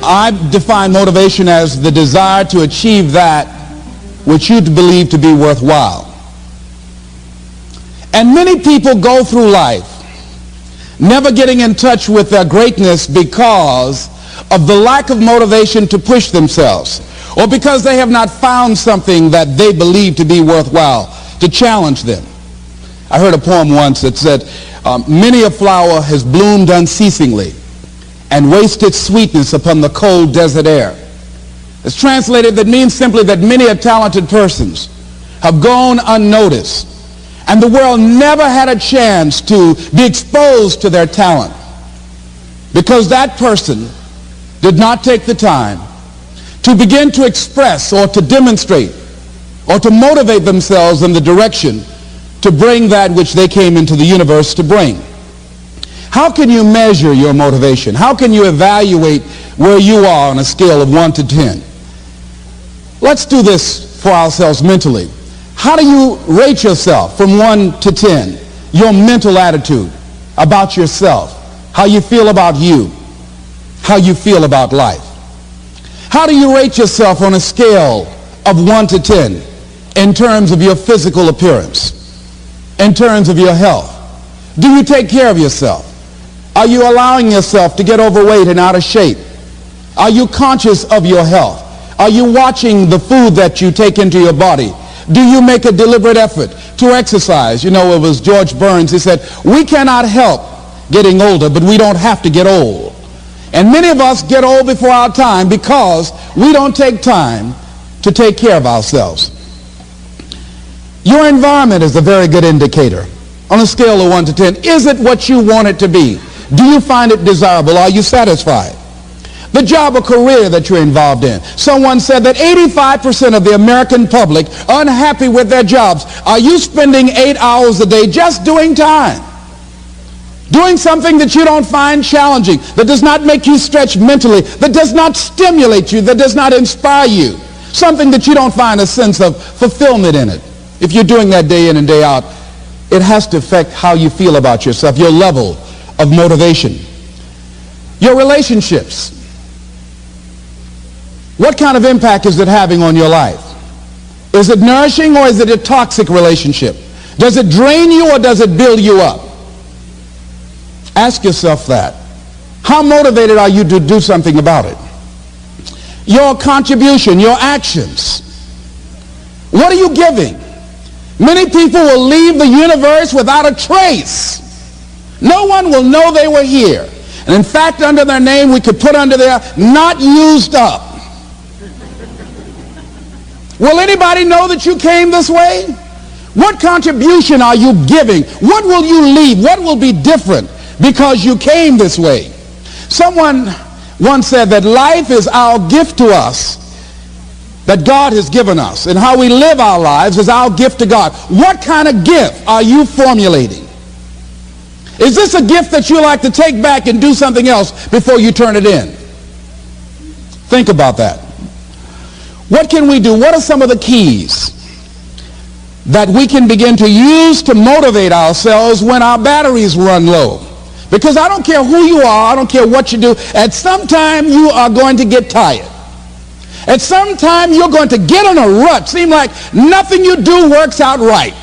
I define motivation as the desire to achieve that which you believe to be worthwhile. And many people go through life never getting in touch with their greatness because of the lack of motivation to push themselves, or because they have not found something that they believe to be worthwhile to challenge them. I heard a poem once that said, many a flower has bloomed unceasingly and wasted sweetness upon the cold desert air. It's translated, that means simply that many a talented persons have gone unnoticed, and the world never had a chance to be exposed to their talent because that person did not take the time to begin to express or to demonstrate or to motivate themselves in the direction to bring that which they came into the universe to bring. How can you measure your motivation? How can you evaluate where you are on a scale of 1 to 10? Let's do this for ourselves mentally. How do you rate yourself from 1 to 10? Your mental attitude about yourself, how you feel about you, how you feel about life. How do you rate yourself on a scale of 1 to 10 in terms of your physical appearance, in terms of your health? Do you take care of yourself? Are you allowing yourself to get overweight and out of shape? Are you conscious of your health? Are you watching the food that you take into your body? Do you make a deliberate effort to exercise? You know, it was George Burns. He said, we cannot help getting older, but we don't have to get old. And many of us get old before our time because we don't take time to take care of ourselves. Your environment is a very good indicator. On a scale of 1 to 10, is it what you want it to be? Do you find it desirable? Are you satisfied? The job or career that you're involved in. Someone said that 85% of the American public are unhappy with their jobs. Are you spending 8 hours a day just doing time? Doing something that you don't find challenging, that does not make you stretch mentally, that does not stimulate you, that does not inspire you. Something that you don't find a sense of fulfillment in it. If you're doing that day in and day out, it has to affect how you feel about yourself, your level of motivation. Your relationships. What kind of impact is it having on your life? Is it nourishing or is it a toxic relationship? Does it drain you or does it build you up? Ask yourself that. How motivated are you to do something about it? Your contribution, your actions. What are you giving? Many people will leave the universe without a trace. No one will know they were here. And in fact, under their name, we could put under there, not used up. Will anybody know that you came this way? What contribution are you giving? What will you leave? What will be different because you came this way? Someone once said that life is our gift to us that God has given us, and how we live our lives is our gift to God. What kind of gift are you formulating? Is this a gift that you like to take back and do something else before you turn it in? Think about that. What can we do? What are some of the keys that we can begin to use to motivate ourselves when our batteries run low? Because I don't care who you are, I don't care what you do, at some time you are going to get tired. At some time you're going to get in a rut. Seem like nothing you do works out right.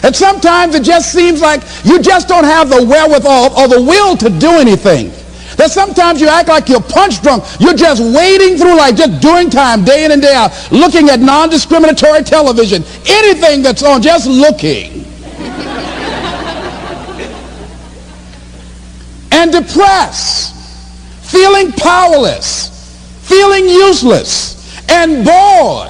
And sometimes it just seems like you just don't have the wherewithal or the will to do anything. That sometimes you act like you're punch drunk. You're just wading through life, just doing time, day in and day out, looking at non-discriminatory television, anything that's on, just looking. And depressed, feeling powerless, feeling useless, and bored.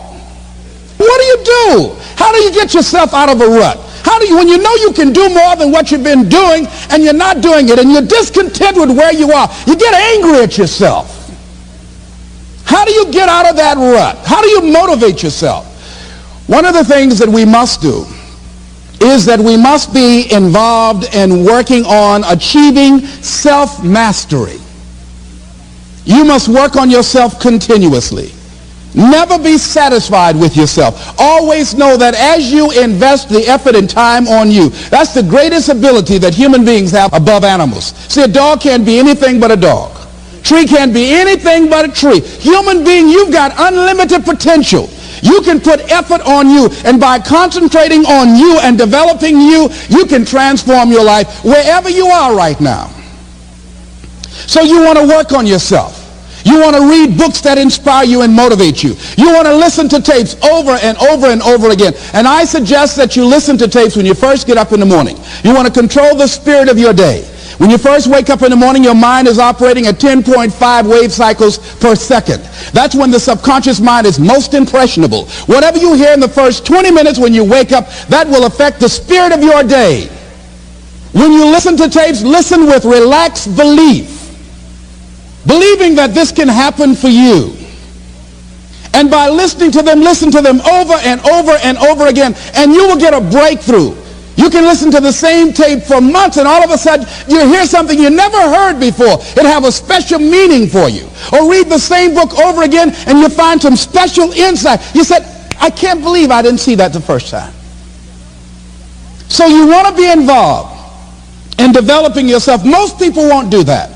What do you do? How do you get yourself out of a rut? How do you, when you know you can do more than what you've been doing and you're not doing it and you're discontent with where you are, you get angry at yourself. How do you get out of that rut? How do you motivate yourself? One of the things that we must do is that we must be involved in working on achieving self-mastery. You must work on yourself continuously. Never be satisfied with yourself. Always know that as you invest the effort and time on you, that's the greatest ability that human beings have above animals. See, a dog can't be anything but a dog. Tree can't be anything but a tree. Human being, you've got unlimited potential. You can put effort on you, and by concentrating on you and developing you, you can transform your life wherever you are right now. So you want to work on yourself. You want to read books that inspire you and motivate you. You want to listen to tapes over and over and over again. And I suggest that you listen to tapes when you first get up in the morning. You want to control the spirit of your day. When you first wake up in the morning, your mind is operating at 10.5 wave cycles per second. That's when the subconscious mind is most impressionable. Whatever you hear in the first 20 minutes when you wake up, that will affect the spirit of your day. When you listen to tapes, listen with relaxed belief, believing that this can happen for you. And by listening to them, listen to them over and over and over again, and you will get a breakthrough. You can listen to the same tape for months, and all of a sudden you hear something you never heard before. It have a special meaning for you. Or read the same book over again, and you find some special insight. You said, I can't believe I didn't see that the first time. So you want to be involved in developing yourself. Most people won't do that.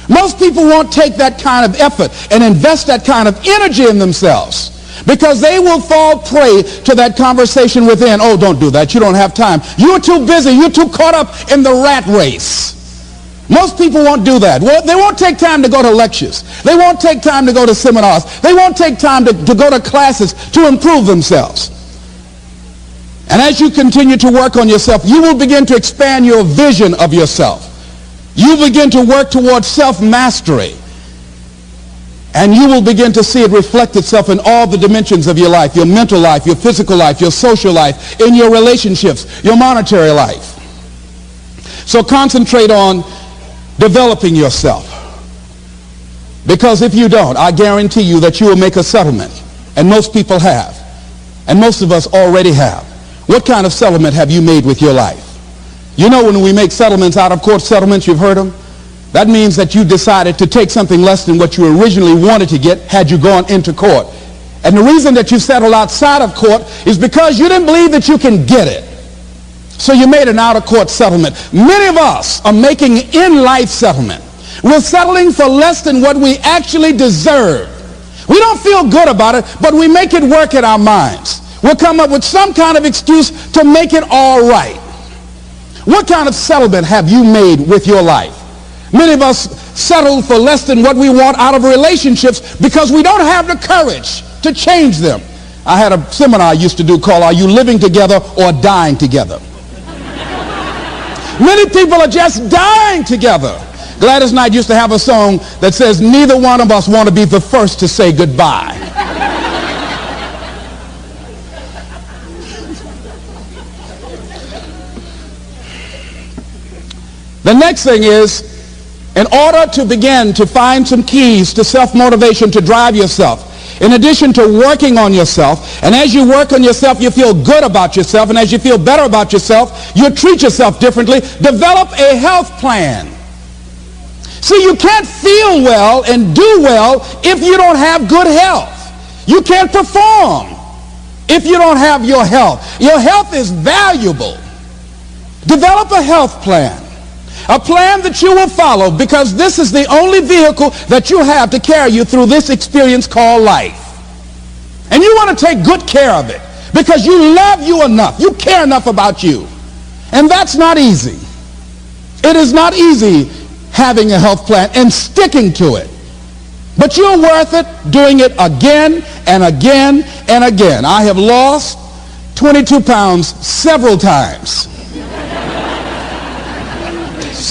Most people won't take that kind of effort and invest that kind of energy in themselves, because they will fall prey to that conversation within. Oh, don't do that. You don't have time. You're too busy. You're too caught up in the rat race. Most people won't do that. Well, they won't take time to go to lectures. They won't take time to go to seminars. They won't take time to go to classes to improve themselves. And as you continue to work on yourself, you will begin to expand your vision of yourself. You begin to work towards self-mastery. And you will begin to see it reflect itself in all the dimensions of your life, your mental life, your physical life, your social life, in your relationships, your monetary life. So concentrate on developing yourself. Because if you don't, I guarantee you that you will make a settlement. And most people have. And most of us already have. What kind of settlement have you made with your life? You know, when we make settlements, out-of-court settlements, you've heard them? That means that you decided to take something less than what you originally wanted to get had you gone into court. And the reason that you settled outside of court is because you didn't believe that you can get it. So you made an out-of-court settlement. Many of us are making in-life settlement. We're settling for less than what we actually deserve. We don't feel good about it, but we make it work in our minds. We'll come up with some kind of excuse to make it all right. What kind of settlement have you made with your life? Many of us settle for less than what we want out of relationships because we don't have the courage to change them. I had a seminar I used to do called Are You Living Together or Dying Together? Many people are just dying together. Gladys Knight used to have a song that says, neither one of us want to be the first to say goodbye. The next thing is, in order to begin to find some keys to self-motivation to drive yourself, in addition to working on yourself, and as you work on yourself, you feel good about yourself, and as you feel better about yourself, you treat yourself differently, develop a health plan. See, you can't feel well and do well if you don't have good health. You can't perform if you don't have your health. Your health is valuable. Develop a health plan. A plan that you will follow, because this is the only vehicle that you have to carry you through this experience called life. And you want to take good care of it because you love you enough. You care enough about you. And that's not easy. It is not easy having a health plan and sticking to it. But you're worth it doing it again and again and again. I have lost 22 pounds several times.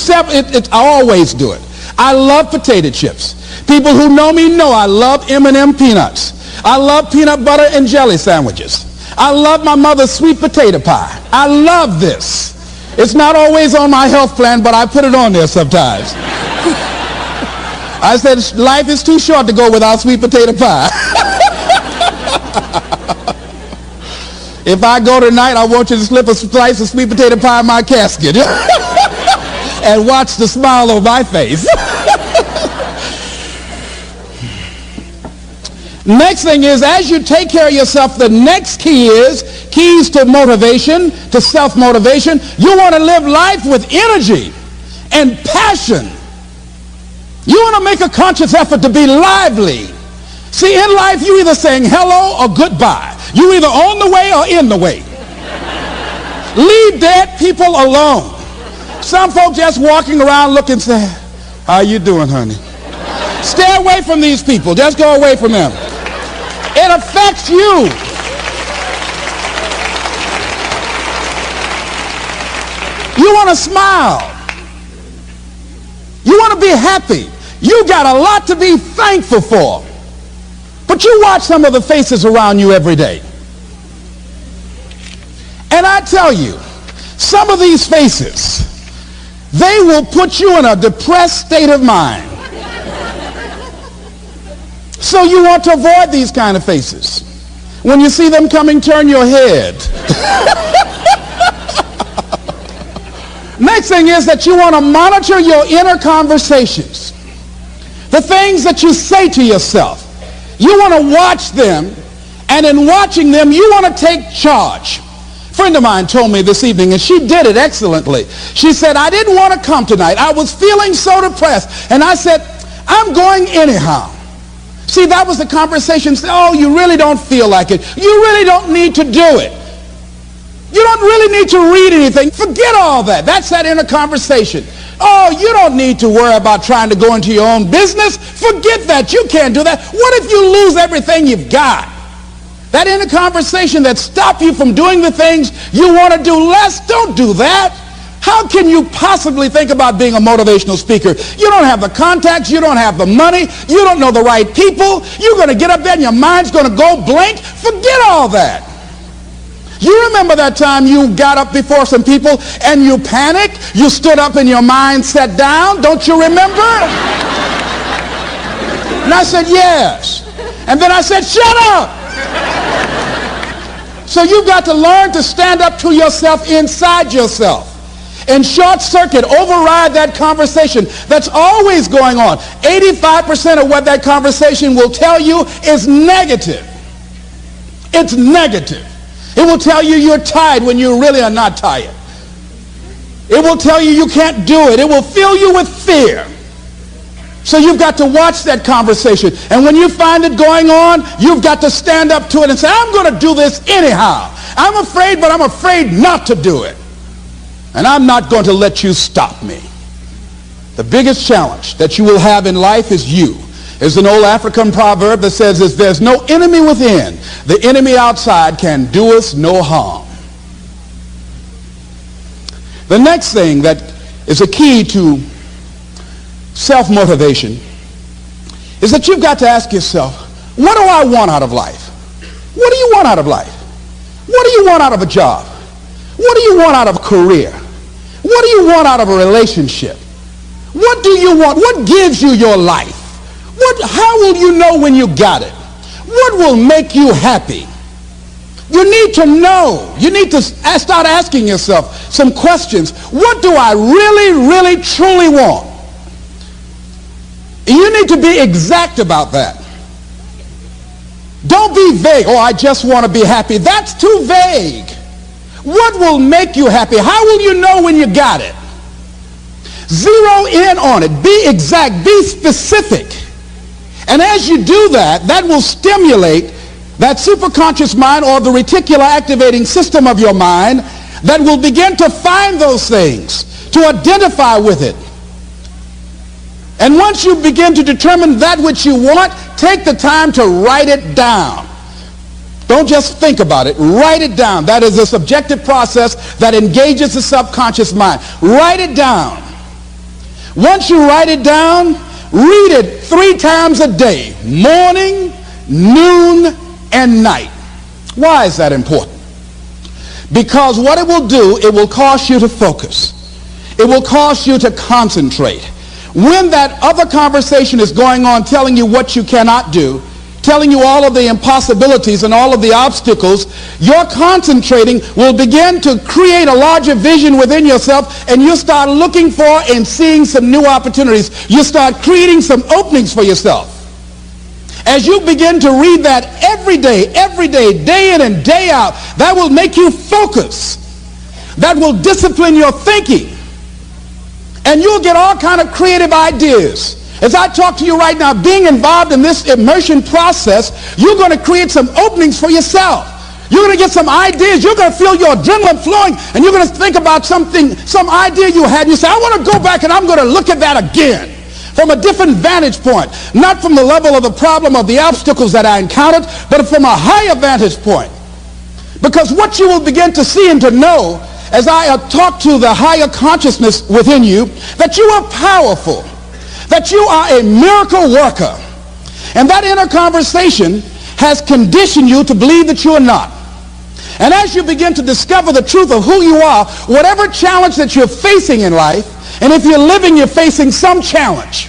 I always do it. I love potato chips. People who know me know I love M&M peanuts. I love peanut butter and jelly sandwiches. I love my mother's sweet potato pie. I love this. It's not always on my health plan, but I put it on there sometimes. I said, life is too short to go without sweet potato pie. If I go tonight, I want you to slip a slice of sweet potato pie in my casket. And watch the smile on my face. Next thing is, as you take care of yourself, the next key is keys to motivation, to self-motivation. You want to live life with energy and passion. You want to make a conscious effort to be lively. See, in life, you're either saying hello or goodbye. You're either on the way or in the way. Leave dead people alone. Some folks just walking around looking sad. How you doing, honey? Stay away from these people. Just go away from them. It affects you. You want to smile. You want to be happy. You got a lot to be thankful for. But you watch some of the faces around you every day. And I tell you, some of these faces, they will put you in a depressed state of mind. So you want to avoid these kind of faces. When you see them coming, turn your head. Next thing is that you want to monitor your inner conversations. The things that you say to yourself. You want to watch them, and in watching them, you want to take charge. A friend of mine told me this evening, and she did it excellently. She said, I didn't want to come tonight. I was feeling so depressed. And I said, I'm going anyhow. See, that was the conversation. Oh, you really don't feel like it. You really don't need to do it. You don't really need to read anything. Forget all that. That's that inner conversation. Oh, you don't need to worry about trying to go into your own business. Forget that. You can't do that. What if you lose everything you've got? That inner conversation that stops you from doing the things you want to do less, don't do that. How can you possibly think about being a motivational speaker? You don't have the contacts. You don't have the money. You don't know the right people. You're going to get up there and your mind's going to go blank. Forget all that. You remember that time you got up before some people and you panicked? You stood up and your mind sat down? Don't you remember? And I said, yes. And then I said, shut up. So you've got to learn to stand up to yourself inside yourself and short circuit, override that conversation that's always going on. 85% of what that conversation will tell you is negative. It's negative. It will tell you you're tired when you really are not tired. It will tell you you can't do it. It will fill you with fear. So you've got to watch that conversation. And when you find it going on, you've got to stand up to it and say, I'm going to do this anyhow. I'm afraid, but I'm afraid not to do it. And I'm not going to let you stop me. The biggest challenge that you will have in life is you. There's an old African proverb that says, if there's no enemy within, the enemy outside can do us no harm. The next thing that is a key to self-motivation is that you've got to ask yourself, what do I want out of life? What do you want out of life? What do you want out of a job? What do you want out of a career? What do you want out of a relationship? What do you want? What gives you your life? How will you know when you got it? What will make you happy? You need to know. You need to start asking yourself some questions. What do I really, really, truly want? You need to be exact about that. Don't be vague. Oh, I just want to be happy. That's too vague. What will make you happy? How will you know when you got it? Zero in on it. Be exact. Be specific. And as you do that, that will stimulate that superconscious mind or the reticular activating system of your mind that will begin to find those things, to identify with it. And once you begin to determine that which you want, take the time to write it down. Don't just think about it. Write it down. That is a subjective process that engages the subconscious mind. Write it down. Once you write it down, read it 3 times a day, morning, noon, and night. Why is that important? Because what it will do, it will cause you to focus. It will cause you to concentrate. When that other conversation is going on telling you what you cannot do, telling you all of the impossibilities and all of the obstacles, your concentrating will begin to create a larger vision within yourself, and you'll start looking for and seeing some new opportunities. You'll start creating some openings for yourself. As you begin to read that every day, day in and day out, that will make you focus. That will discipline your thinking. And you'll get all kind of creative ideas. As I talk to you right now, being involved in this immersion process, you're going to create some openings for yourself. You're going to get some ideas. You're going to feel your adrenaline flowing, and you're going to think about something, some idea you had. You say, I want to go back and I'm going to look at that again from a different vantage point, not from the level of the problem of the obstacles that I encountered, but from a higher vantage point. Because what you will begin to see and to know as I talk to the higher consciousness within you, that you are powerful, that you are a miracle worker, and that inner conversation has conditioned you to believe that you are not. And as you begin to discover the truth of who you are, whatever challenge that you're facing in life, and if you're living, you're facing some challenge,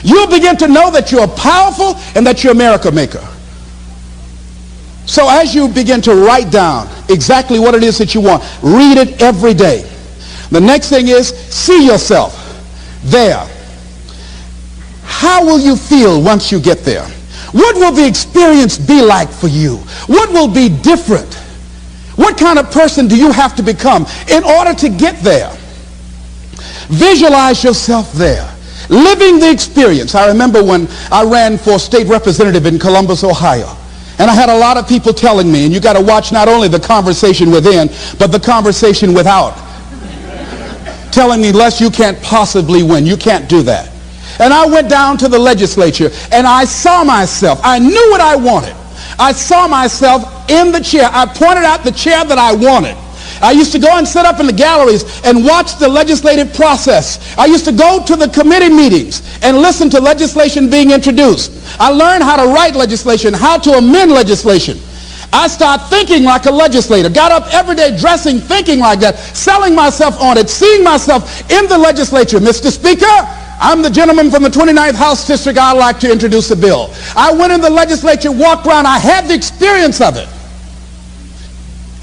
you'll begin to know that you're powerful and that you're a miracle maker. So as you begin to write down exactly what it is that you want, read it every day. The next thing is, see yourself there. How will you feel once you get there? What will the experience be like for you? What will be different? What kind of person do you have to become in order to get there? Visualize yourself there, living the experience. I remember when I ran for state representative in Columbus, Ohio, and I had a lot of people telling me, and you got to watch not only the conversation within, but the conversation without, telling me, Les, you can't possibly win. You can't do that. And I went down to the legislature, and I saw myself. I knew what I wanted. I saw myself in the chair. I pointed out the chair that I wanted. I used to go and sit up in the galleries and watch the legislative process. I used to go to the committee meetings and listen to legislation being introduced. I learned how to write legislation, how to amend legislation. I started thinking like a legislator, got up every day dressing, thinking like that, selling myself on it, seeing myself in the legislature. Mr. Speaker, I'm the gentleman from the 29th House District. I'd like to introduce a bill. I went in the legislature, walked around. I had the experience of it.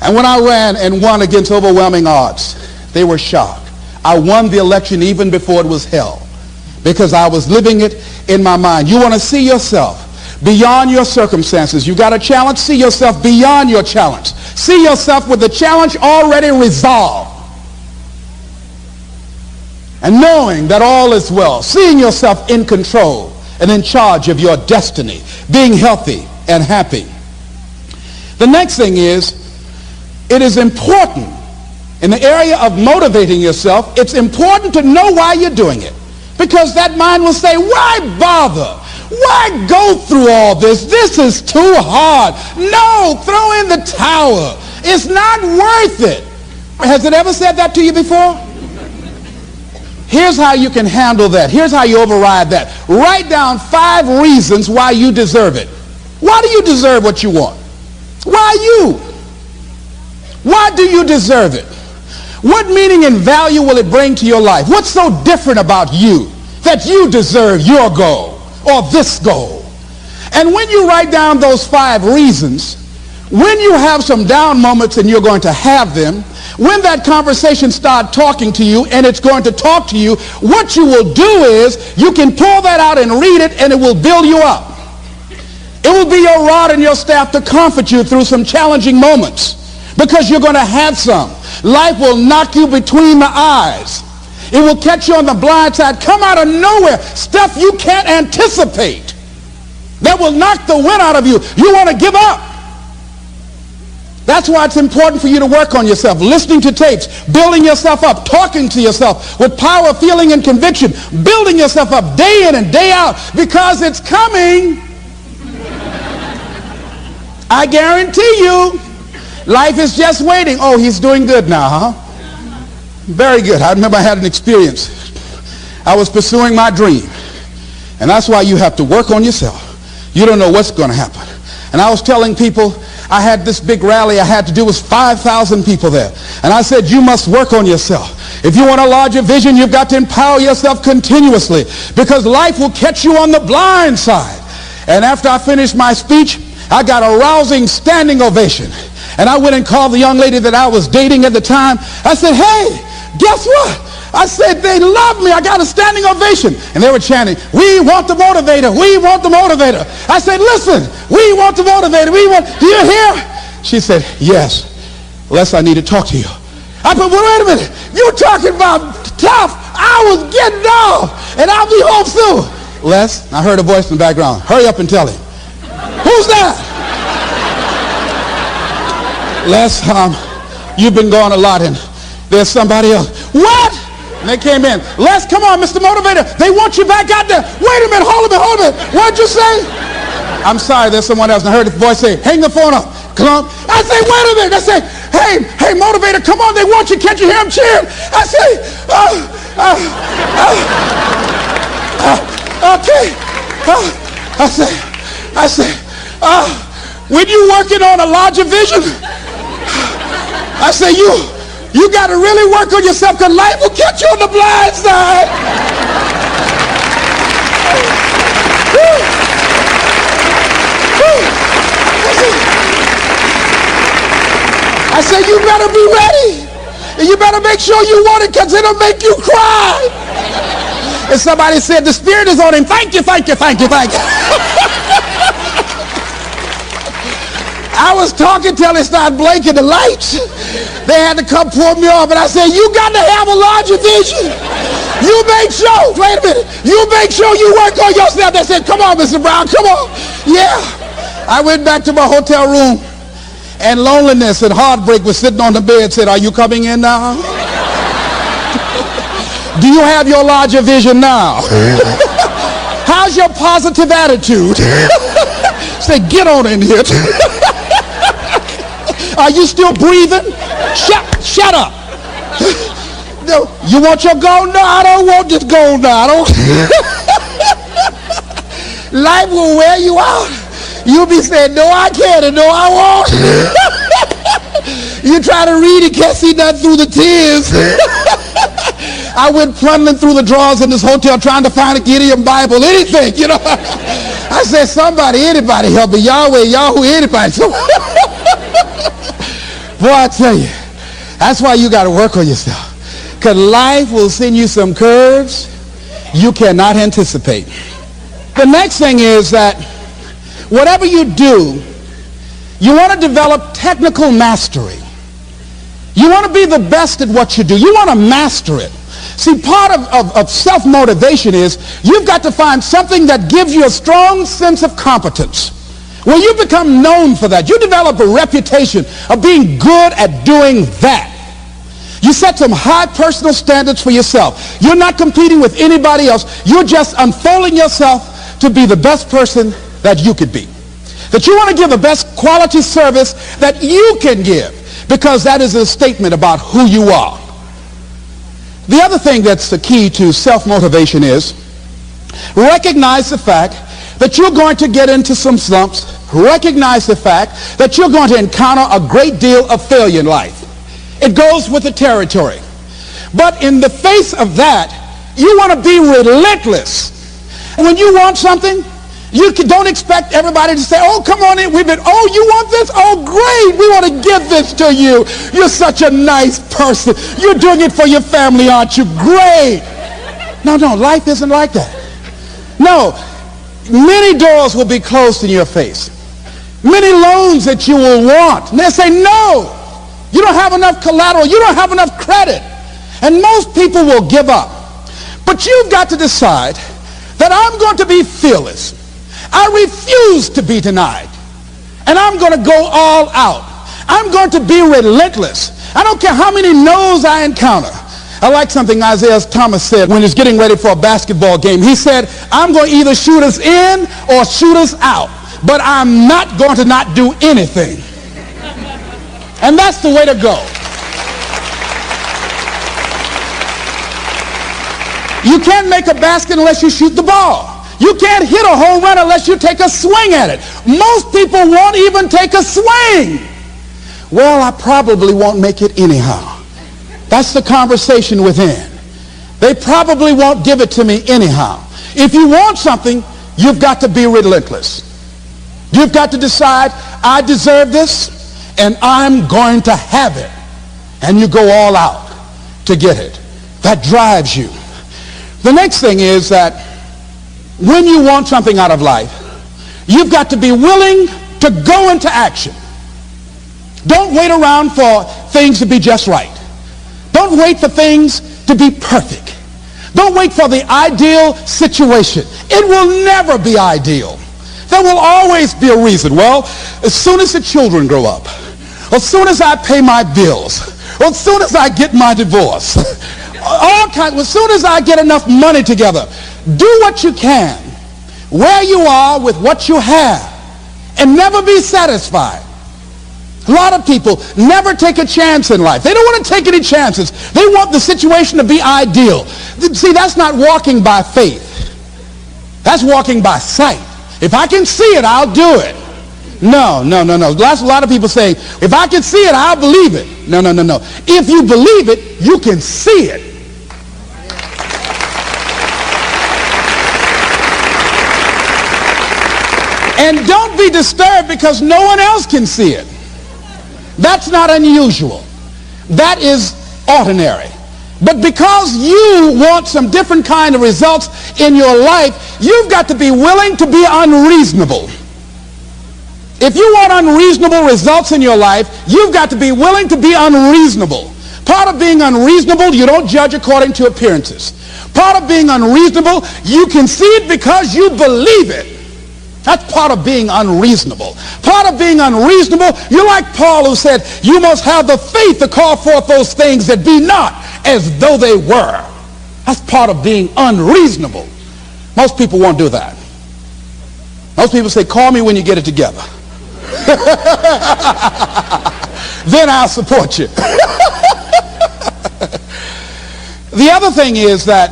And when I ran and won against overwhelming odds, they were shocked. I won the election even before it was held because I was living it in my mind. You want to see yourself beyond your circumstances. You got a challenge, see yourself beyond your challenge. See yourself with the challenge already resolved. And knowing that all is well, seeing yourself in control and in charge of your destiny, being healthy and happy. The next thing is, it is important in the area of motivating yourself, it's important to know why you're doing it. Because that mind will say, why bother? Why go through all this? This is too hard. No, throw in the towel. It's not worth it. Has it ever said that to you before? Here's how you can handle that. Here's how you override that. Write down 5 reasons why you deserve it. Why do you deserve what you want? Why you? Why do you deserve it? What meaning and value will it bring to your life? What's so different about you that you deserve your goal or this goal? And when you write down those 5 reasons, when you have some down moments, and you're going to have them, when that conversation starts talking to you and it's going to talk to you, what you will do is you can pull that out and read it, and it will build you up. It will be your rod and your staff to comfort you through some challenging moments, because you're going to have some. Life will knock you between the eyes. It will catch you on the blind side, come out of nowhere, stuff you can't anticipate that will knock the wind out of you. You want to give up. That's why it's important for you to work on yourself, listening to tapes, building yourself up, talking to yourself with power, feeling, and conviction, building yourself up day in and day out, because it's coming. I guarantee you, life is just waiting. Oh, he's doing good now, huh? Very good. I remember I had an experience. I was pursuing my dream. And that's why you have to work on yourself. You don't know what's going to happen. And I was telling people, I had this big rally I had to do. It was 5,000 people there. And I said, you must work on yourself. If you want a larger vision, you've got to empower yourself continuously, because life will catch you on the blind side. And after I finished my speech, I got a rousing standing ovation. And I went and called the young lady that I was dating at the time. I said, hey, guess what? I said, they love me. I got a standing ovation. And they were chanting, we want the motivator. We want the motivator. I said, listen, we want the motivator. We want, do you hear? She said, yes. Les, I need to talk to you. I said, well, wait a minute. You're talking about tough. I was getting off, and I'll be home soon. Les, I heard a voice in the background. Hurry up and tell him. Who's that? Les, you've been gone a lot and there's somebody else. What? And they came in. Les, come on, Mr. Motivator. They want you back out there. Wait a minute, hold a minute. What'd you say? I'm sorry, there's someone else. And I heard the voice say, hang the phone up. Come on. I say, wait a minute. I say, hey, Motivator, come on. They want you. Can't you hear them cheering? I say, okay. I say, when you working on a larger vision, I say, you got to really work on yourself because life will catch you on the blind side. I said, you better be ready. And you better make sure you want it because it'll make you cry. And somebody said, the Spirit is on him. Thank you. I was talking till they started blinking the lights. They had to come pull me off. And I said, you got to have a larger vision. You make sure, wait a minute, you make sure you work on yourself. They said, come on, Mr. Brown, come on. Yeah. I went back to my hotel room. And loneliness and heartbreak was sitting on the bed and said, are you coming in now? Do you have your larger vision now? How's your positive attitude? Say, get on in here. Are you still breathing? Shut up. No, you want your gold? No, I don't want this gold now. Life will wear you out. You'll be saying, no, I can't, and no, I won't. You try to read it, can't see nothing through the tears. I went plundering through the drawers in this hotel trying to find a Gideon Bible, anything, you know. I said, anybody help me. Yahweh, Yahoo, anybody. Boy, I tell you, that's why you got to work on yourself. Because life will send you some curves you cannot anticipate. The next thing is that whatever you do, you want to develop technical mastery. You want to be the best at what you do. You want to master it. See, part of self-motivation is you've got to find something that gives you a strong sense of competence. Well, you become known for that. You develop a reputation of being good at doing that. You set some high personal standards for yourself. You're not competing with anybody else. You're just unfolding yourself to be the best person that you could be. That you want to give the best quality service that you can give, because that is a statement about who you are. The other thing that's the key to self-motivation is recognize the fact that you're going to get into some slumps. Recognize the fact that you're going to encounter a great deal of failure in life. It goes with the territory. But in the face of that, you want to be relentless. When you want something, you don't expect everybody to say, oh, come on in. Oh, you want this? Oh, great. We want to give this to you. You're such a nice person. You're doing it for your family, aren't you? Great. No, life isn't like that. No, many doors will be closed in your face. Many loans that you will want. And they'll say, no, you don't have enough collateral. You don't have enough credit. And most people will give up. But you've got to decide that I'm going to be fearless. I refuse to be denied. And I'm going to go all out. I'm going to be relentless. I don't care how many no's I encounter. I like something Isaiah Thomas said when he was getting ready for a basketball game. He said, I'm going to either shoot us in or shoot us out. But I'm not going to not do anything. And that's the way to go. You can't make a basket unless you shoot the ball. You can't hit a home run unless you take a swing at it. Most people won't even take a swing. Well, I probably won't make it anyhow. That's the conversation within. They probably won't give it to me anyhow. If you want something, you've got to be relentless. You've got to decide, I deserve this, and I'm going to have it. And you go all out to get it. That drives you. The next thing is that when you want something out of life, you've got to be willing to go into action. Don't wait around for things to be just right. Don't wait for things to be perfect. Don't wait for the ideal situation. It will never be ideal. There will always be a reason. Well, as soon as the children grow up, as soon as I pay my bills, or as soon as I get my divorce, as soon as I get enough money together, do what you can, where you are with what you have, and never be satisfied. A lot of people never take a chance in life. They don't want to take any chances. They want the situation to be ideal. See, that's not walking by faith. That's walking by sight. If I can see it, I'll do it. No. That's a lot of people saying, if I can see it, I'll believe it. No. If you believe it, you can see it. And don't be disturbed because no one else can see it. That's not unusual. That is ordinary. But because you want some different kind of results in your life, you've got to be willing to be unreasonable. If you want unreasonable results in your life, you've got to be willing to be unreasonable. Part of being unreasonable, you don't judge according to appearances. Part of being unreasonable, you can see it because you believe it. That's part of being unreasonable. Part of being unreasonable, you're like Paul who said, you must have the faith to call forth those things that be not as though they were. That's part of being unreasonable. Most people won't do that. Most people say, call me when you get it together. Then I'll support you. The other thing is that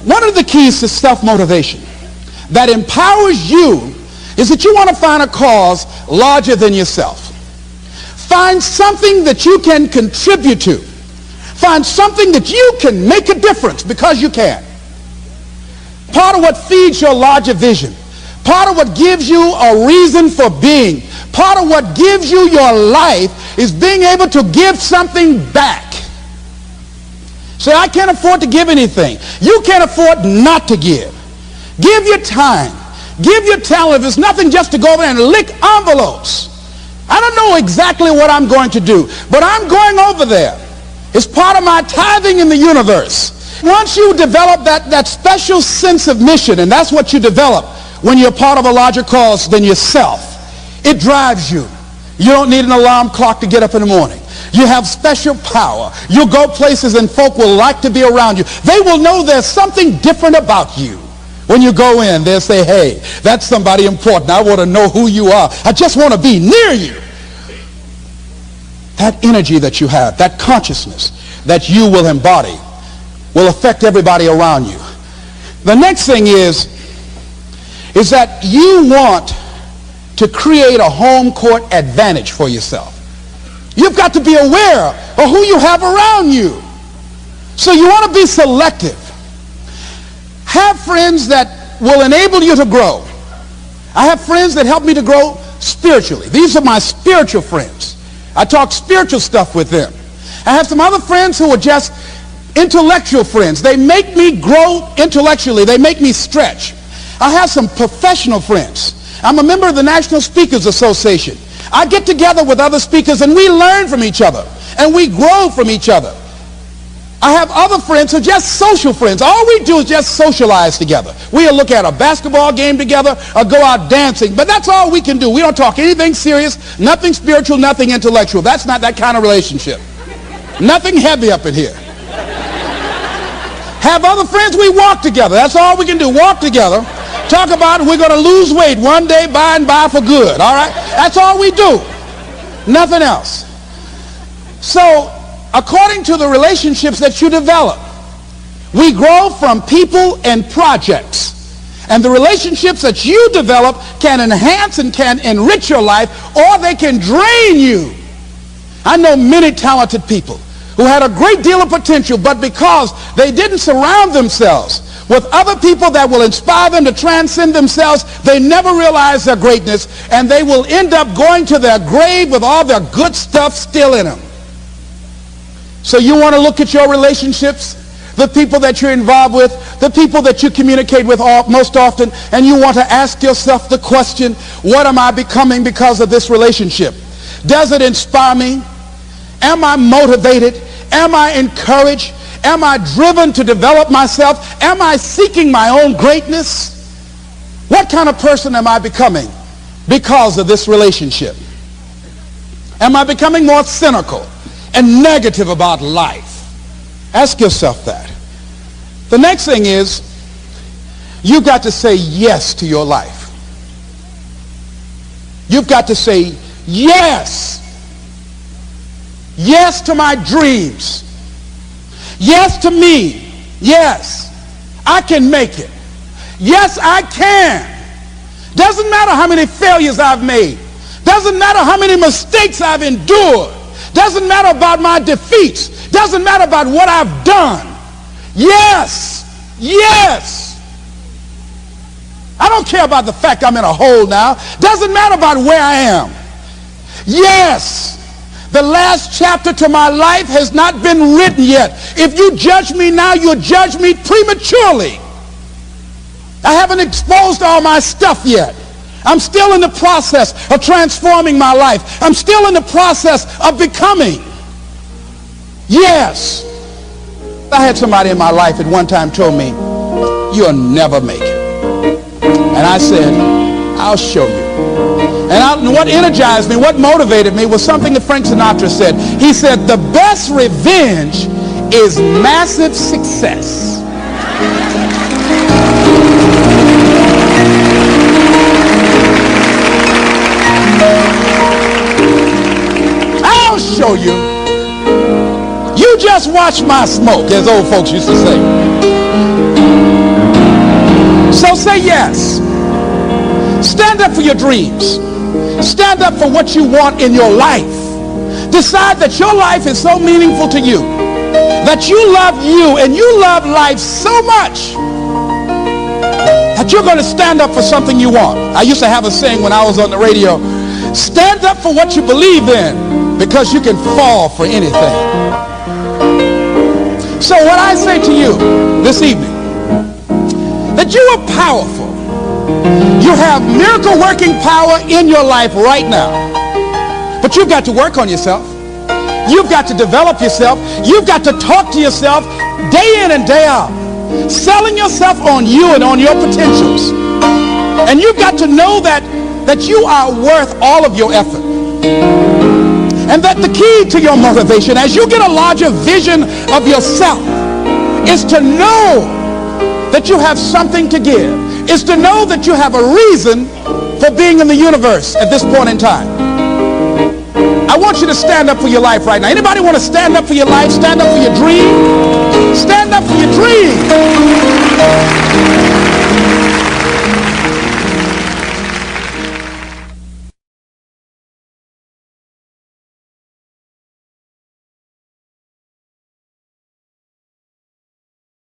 one of the keys to self-motivation that empowers you is that you want to find a cause larger than yourself. Find something that you can contribute to. Find something that you can make a difference because you can. Part of what feeds your larger vision, part of what gives you a reason for being, part of what gives you your life is being able to give something back. Say, I can't afford to give anything. You can't afford not to give. Give your time. Give your talent. If it's nothing just to go over and lick envelopes. I don't know exactly what I'm going to do, but I'm going over there. It's part of my tithing in the universe. Once you develop that special sense of mission, and that's what you develop when you're part of a larger cause than yourself, it drives you. You don't need an alarm clock to get up in the morning. You have special power. You go places and folk will like to be around you. They will know there's something different about you. When you go in, they'll say, hey, that's somebody important. I want to know who you are. I just want to be near you. That energy that you have, that consciousness that you will embody will affect everybody around you. The next thing is that you want to create a home court advantage for yourself. You've got to be aware of who you have around you. So you want to be selective. Have friends that will enable you to grow. I have friends that help me to grow spiritually. These are my spiritual friends. I talk spiritual stuff with them. I have some other friends who are just intellectual friends. They make me grow intellectually. They make me stretch. I have some professional friends. I'm a member of the National Speakers Association. I get together with other speakers and we learn from each other and we grow from each other. I have other friends who are just social friends. All we do is just socialize together. We'll look at a basketball game together or go out dancing, but that's all we can do. We don't talk anything serious, nothing spiritual, nothing intellectual. That's not that kind of relationship. Nothing heavy up in here. Have other friends, we walk together. That's all we can do, walk together. Talk about we're going to lose weight one day by and by for good, all right? That's all we do. Nothing else. So, according to the relationships that you develop, we grow from people and projects. And the relationships that you develop can enhance and can enrich your life, or they can drain you. I know many talented people who had a great deal of potential, but because they didn't surround themselves with other people that will inspire them to transcend themselves, they never realize their greatness, and they will end up going to their grave with all their good stuff still in them. So you want to look at your relationships, the people that you're involved with, the people that you communicate with most often, and you want to ask yourself the question, what am I becoming because of this relationship? Does it inspire me? Am I motivated? Am I encouraged? Am I driven to develop myself? Am I seeking my own greatness? What kind of person am I becoming because of this relationship? Am I becoming more cynical and negative about life? Ask yourself that. The next thing is, you've got to say yes to your life. You've got to say yes. Yes to my dreams. Yes to me. Yes, I can make it. Yes, I can. Doesn't matter how many failures I've made. Doesn't matter how many mistakes I've endured. Doesn't matter about my defeats. Doesn't matter about what I've done. Yes. Yes. I don't care about the fact I'm in a hole now. Doesn't matter about where I am. Yes. The last chapter to my life has not been written yet. If you judge me now, you'll judge me prematurely. I haven't exposed all my stuff yet. I'm still in the process of transforming my life. I'm still in the process of becoming. Yes. I had somebody in my life at one time told me, you'll never make it. And I said, I'll show you. And what energized me, what motivated me was something that Frank Sinatra said. He said, the best revenge is massive success. I'll show you. You just watch my smoke, as old folks used to say. So say yes. Stand up for your dreams. Stand up for what you want in your life. Decide that your life is so meaningful to you, that you love you and you love life so much that you're going to stand up for something you want. I used to have a saying when I was on the radio, stand up for what you believe in, because you can fall for anything. So what I say to you this evening, that you are powerful. You have miracle working power in your life right now. But you've got to work on yourself. You've got to develop yourself. You've got to talk to yourself day in and day out, selling yourself on you and on your potentials. And you've got to know that you are worth all of your effort. And that the key to your motivation, as you get a larger vision of yourself, is to know that you have something to give, is to know that you have a reason for being in the universe at this point in time. I want you to stand up for your life right now. Anybody want to stand up for your life? Stand up for your dream? Stand up for your dream.